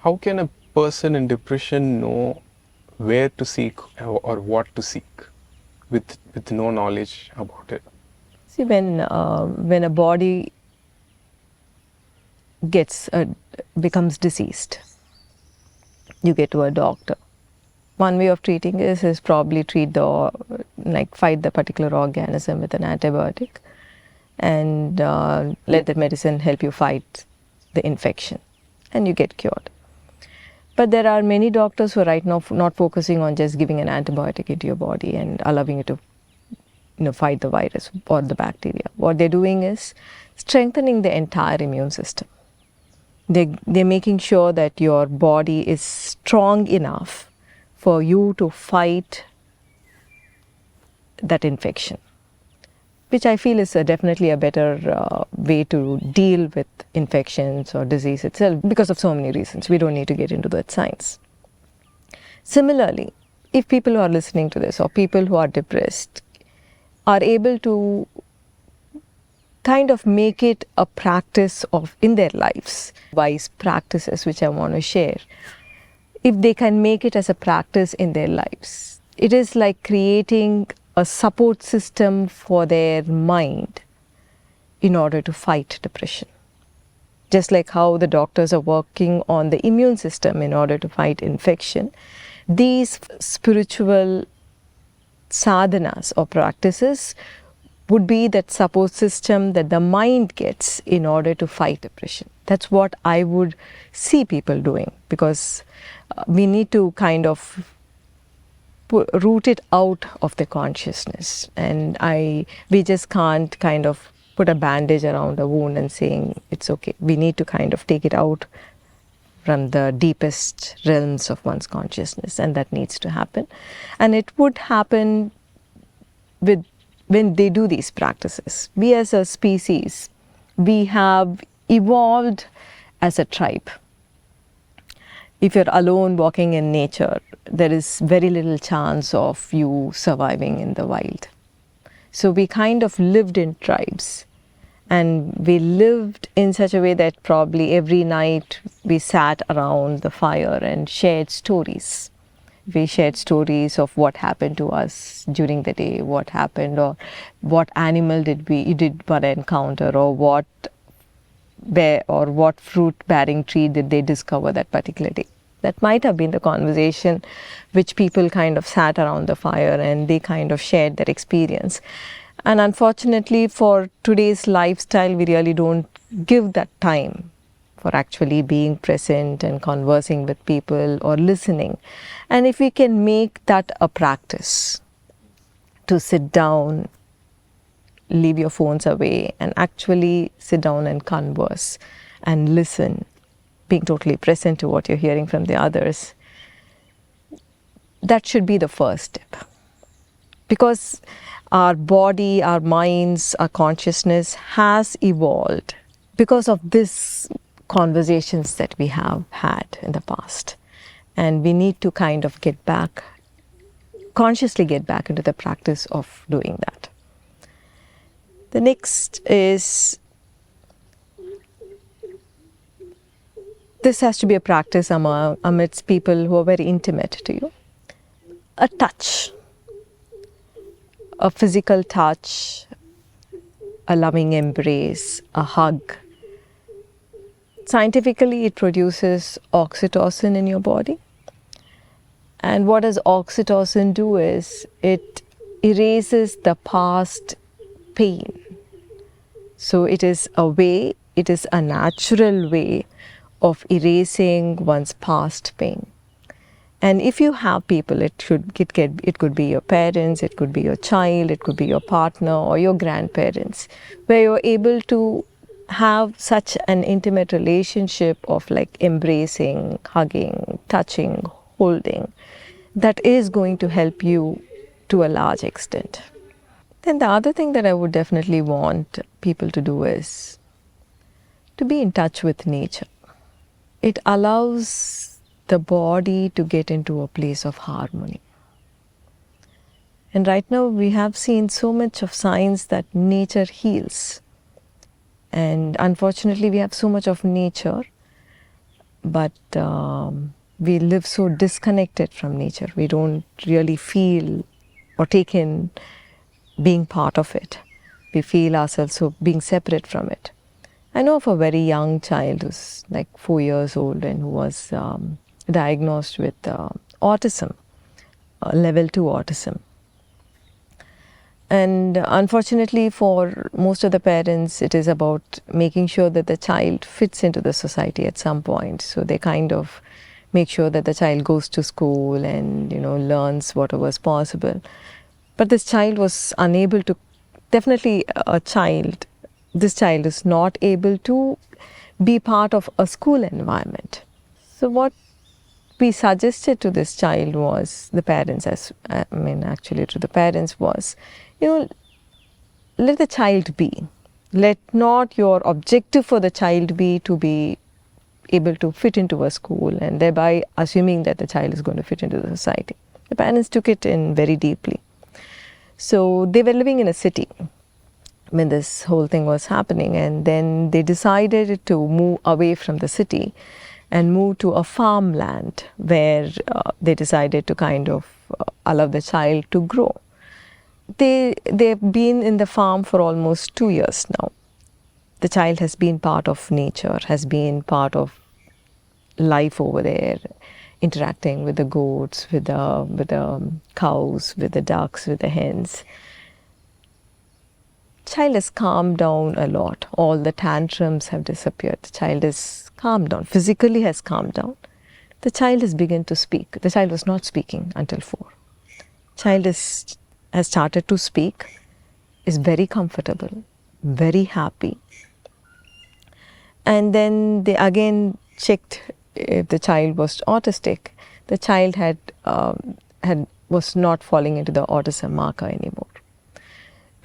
how can a person in depression know where to seek or what to seek with no knowledge about it? See, when a body becomes diseased, you get to a doctor. One way of treating is probably fight the particular organism with an antibiotic, and let the medicine help you fight the infection, and you get cured. But there are many doctors who are right now not focusing on just giving an antibiotic into your body and allowing it to fight the virus or the bacteria. What they're doing is strengthening the entire immune system. They're making sure that your body is strong enough for you to fight that infection, which I feel is definitely a better way to deal with infections or disease itself, because of so many reasons. We don't need to get into that science. Similarly, if people who are listening to this or people who are depressed are able to kind of make it a practice in their lives, wise practices which I want to share, if they can make it as a practice in their lives, it is like creating a support system for their mind in order to fight depression. Just like how the doctors are working on the immune system in order to fight infection, these spiritual sadhanas or practices would be that support system that the mind gets in order to fight depression. That's what I would see people doing, because we need to kind of root it out of the consciousness, and we just can't kind of put a bandage around a wound and saying it's okay. We need to kind of take it out from the deepest realms of one's consciousness, and that needs to happen. And it would happen when they do these practices. We as a species, we have evolved as a tribe. If you're alone walking in nature, there is very little chance of you surviving in the wild. So we kind of lived in tribes, and we lived in such a way that probably every night we sat around the fire and shared stories. We shared stories of what happened to us during the day, what happened, or what animal did we encounter, or what fruit-bearing tree did they discover that particular day. That might have been the conversation which people kind of sat around the fire and they kind of shared their experience. And unfortunately, for today's lifestyle, we really don't give that time for actually being present and conversing with people or listening. And if we can make that a practice, to sit down, leave your phones away, and actually sit down and converse and listen, being totally present to what you're hearing from the others, that should be the first step. Because our body, our minds, our consciousness has evolved because of these conversations that we have had in the past. And we need to kind of consciously get back into the practice of doing that. The next is, this has to be a practice amidst people who are very intimate to you. A touch, a physical touch, a loving embrace, a hug. Scientifically, it produces oxytocin in your body. And what does oxytocin do is, it erases the past pain. So it is a natural way of erasing one's past pain. And if you have people, it could be your parents, it could be your child, it could be your partner or your grandparents, where you're able to have such an intimate relationship of like embracing, hugging, touching, holding, that is going to help you to a large extent. Then the other thing that I would definitely want people to do is to be in touch with nature. It allows the body to get into a place of harmony. And right now we have seen so much of science that nature heals. And unfortunately we have so much of nature but we live so disconnected from nature. We don't really feel or take in being part of it. We feel ourselves so being separate from it. I know of a very young child who's like 4 years old and who was diagnosed with autism, level 2 autism. And unfortunately, for most of the parents, it is about making sure that the child fits into the society at some point. So they kind of make sure that the child goes to school and, learns whatever is possible. But this child was unable to, definitely this child is not able to be part of a school environment. So what we suggested to this child was, to the parents was, let the child be. Let not your objective for the child be to be able to fit into a school and thereby assuming that the child is going to fit into the society. The parents took it in very deeply. So they were living in a city when this whole thing was happening, and then they decided to move away from the city and move to a farmland where they decided to kind of allow the child to grow. They've been in the farm for almost 2 years now. The child has been part of nature, has been part of life over there, interacting with the goats, with the cows, with the ducks, with the hens. Child has calmed down a lot. All the tantrums have disappeared. The child is calmed down, physically has calmed down. The child has begun to speak. The child was not speaking until 4. Child has started to speak, is very comfortable, very happy. And then they again checked if the child was autistic. The child was not falling into the autism marker anymore.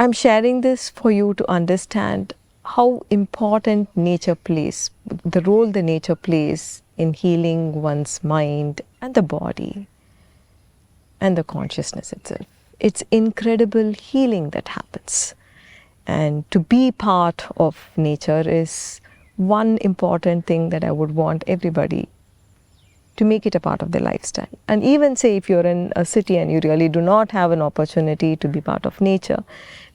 I'm sharing this for you to understand how important nature plays, the role the nature plays in healing one's mind and the body and the consciousness itself. It's incredible healing that happens. And to be part of nature is one important thing that I would want everybody to make it a part of their lifestyle. And even say if you're in a city and you really do not have an opportunity to be part of nature,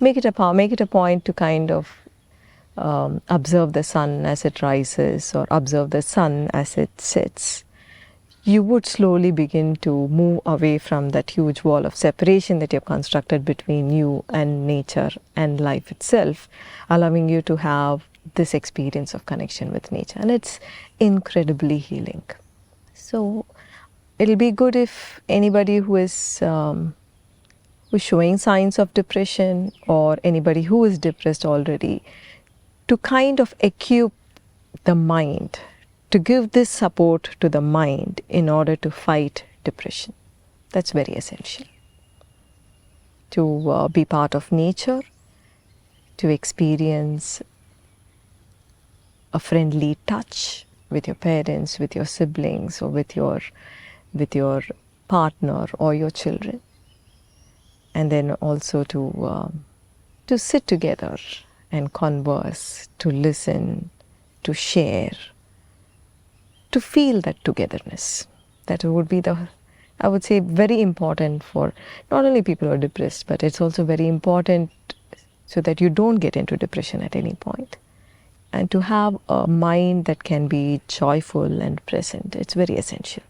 make it a point to kind of observe the sun as it rises or observe the sun as it sets. You would slowly begin to move away from that huge wall of separation that you've constructed between you and nature and life itself, allowing you to have this experience of connection with nature. And it's incredibly healing. So it'll be good if anybody who is showing signs of depression or anybody who is depressed already, to kind of equip the mind, to give this support to the mind in order to fight depression. That's very essential. To be part of nature, to experience a friendly touch with your parents, with your siblings, or with your partner or your children. And then also to sit together and converse, to listen, to share, to feel that togetherness. That would be I would say, very important for not only people who are depressed, but it's also very important so that you don't get into depression at any point. And to have a mind that can be joyful and present, it's very essential.